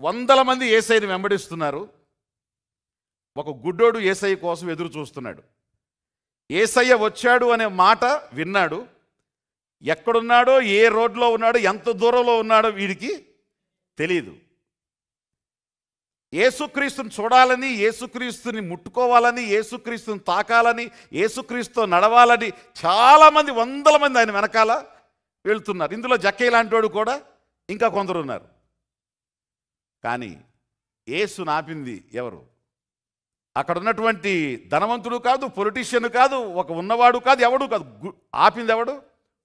వందల మంది యేసయ్యని వెంబడిస్తున్నారు. ఒక గుడ్డోడు యేసయ్య కోసం ఎదురు చూస్తున్నాడు. యేసయ్య వచ్చాడు అనే మాట విన్నాడు. ఎక్కడున్నాడో, ఏ రోడ్లో ఉన్నాడో, ఎంత దూరంలో ఉన్నాడో వీడికి తెలియదు. యేసుక్రీస్తుని చూడాలని, యేసుక్రీస్తుని ముట్టుకోవాలని, యేసుక్రీస్తుని తాకాలని, యేసుక్రీస్తుతో నడవాలని చాలామంది, వందల మంది ఆయన వెనకాల వెళ్తున్నారు. ఇందులో జక్కయ్య లాంటి కూడా ఇంకా కొందరు ఉన్నారు. కానీ యేసుని ఆపింది ఎవరు? అక్కడ ఉన్నటువంటి ధనవంతుడు కాదు, పొలిటీషియన్ కాదు, ఒక ఉన్నవాడు కాదు, ఎవడు కాదు. ఆపింది ఎవడు?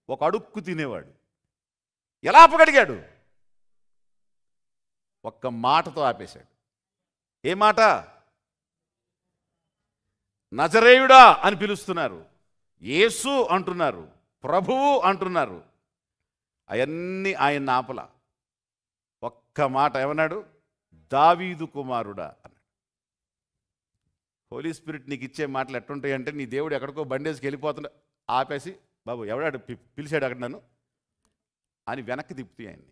ఒక అడుక్కు తినేవాడు. ఎలా ఆపగలిగాడు? ఒక్క మాటతో ఆపేశాడు. ఏ మాట? నజరేయుడా అని పిలుస్తున్నారు, యేసు అంటున్నారు, ప్రభువు అంటున్నారు. అవన్నీ ఆయన ఆపల. ఒక్క మాట ఏమన్నాడు? దావీదు కుమారుడా అన్నాడు. హోలీ స్పిరిట్ నీకు ఇచ్చే మాటలు ఎట్టుంటాయంటే, నీ దేవుడు ఎక్కడికో బండేసుకు వెళ్ళిపోతున్నా ఆపేసి, బాబు ఎవడాడు పిలిచాడు అక్కడ నన్ను అని వెనక్కి తిప్పుతాయి ఆయన్ని.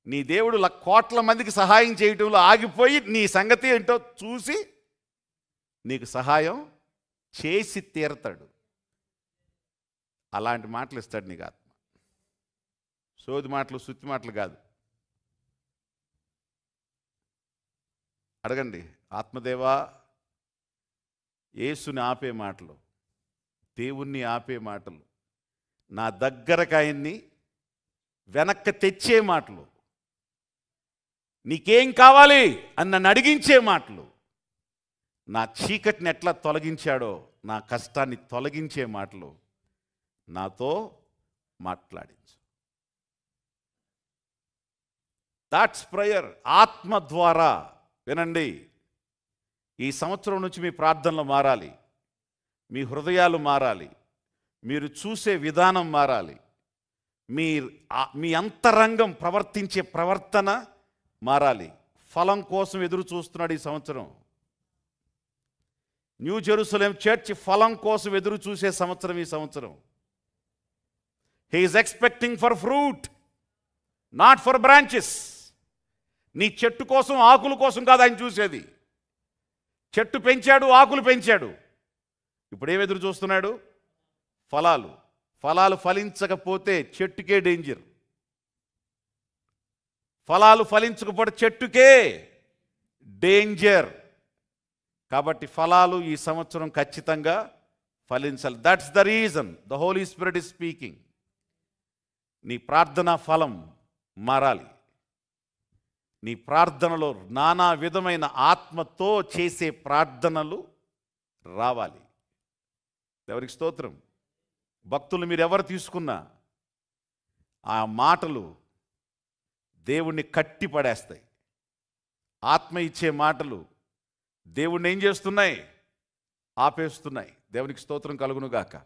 నీ దేవుడు కోట్ల మందికి సహాయం చేయటంలో ఆగిపోయి నీ సంగతి ఏంటో చూసి నీకు సహాయం చేసి తీరతాడు. అలాంటి మాటలు ఇస్తాడు నీకు ఆత్మ. సోది మాటలు, సుత్తి మాటలు కాదు. అడగండి, ఆత్మదేవా, యేసుని ఆపే మాటలు, దేవుణ్ణి ఆపే మాటలు, నా దగ్గరకు ఆయన్ని వెనక్కి తెచ్చే మాటలు, నీకేం కావాలి అని నన్ను అడిగించే మాటలు, నా చీకటిని ఎట్లా తొలగించాడో నా కష్టాన్ని తొలగించే మాటలు నాతో మాట్లాడించు. That's prayer. ఆత్మ ద్వారా వినండి. ఈ సంవత్సరం నుంచి మీ ప్రార్థనలు మారాలి, మీ హృదయాలు మారాలి, మీరు చూసే విధానం మారాలి, మీ అంతరంగం ప్రవర్తించే ప్రవర్తన మారాలి. ఫలం కోసం ఎదురు చూస్తున్నాడు ఈ సంవత్సరం. న్యూ జెరూసలేం చర్చ్ ఫలం కోసం ఎదురు చూసే సంవత్సరం ఈ సంవత్సరం. He is expecting for fruit, not for branches. నీ చెట్టు కోసం, ఆకుల కోసం కాదు ఆయన చూసేది. చెట్టు పెంచాడు, ఆకులు పెంచాడు. ఇప్పుడు ఏం ఎదురు చూస్తున్నాడు? ఫలాలు. ఫలాలు ఫలించకపోతే చెట్టుకే డేంజర్. ఫలాలు ఫలించకపోతే చెట్టుకే డేంజర్. కాబట్టి ఫలాలు ఈ సంవత్సరం ఖచ్చితంగా ఫలించాలి. That's the reason the Holy Spirit is speaking. నీ ప్రార్థనా ఫలం మారాలి. నీ ప్రార్థనలో నానా విధమైన ఆత్మతో చేసే ప్రార్థనలు రావాలి. ఎవరికి స్తోత్రం. భక్తులు మీరు ఎవరు తీసుకున్నా ఆ మాటలు దేవుణ్ణి కట్టి పడేస్తాయి. ఆత్మ ఇచ్చే మాటలు దేవుణ్ణి ఏం చేస్తున్నాయి? ఆపేస్తున్నాయి. దేవునికి స్తోత్రం కలుగునుగాక.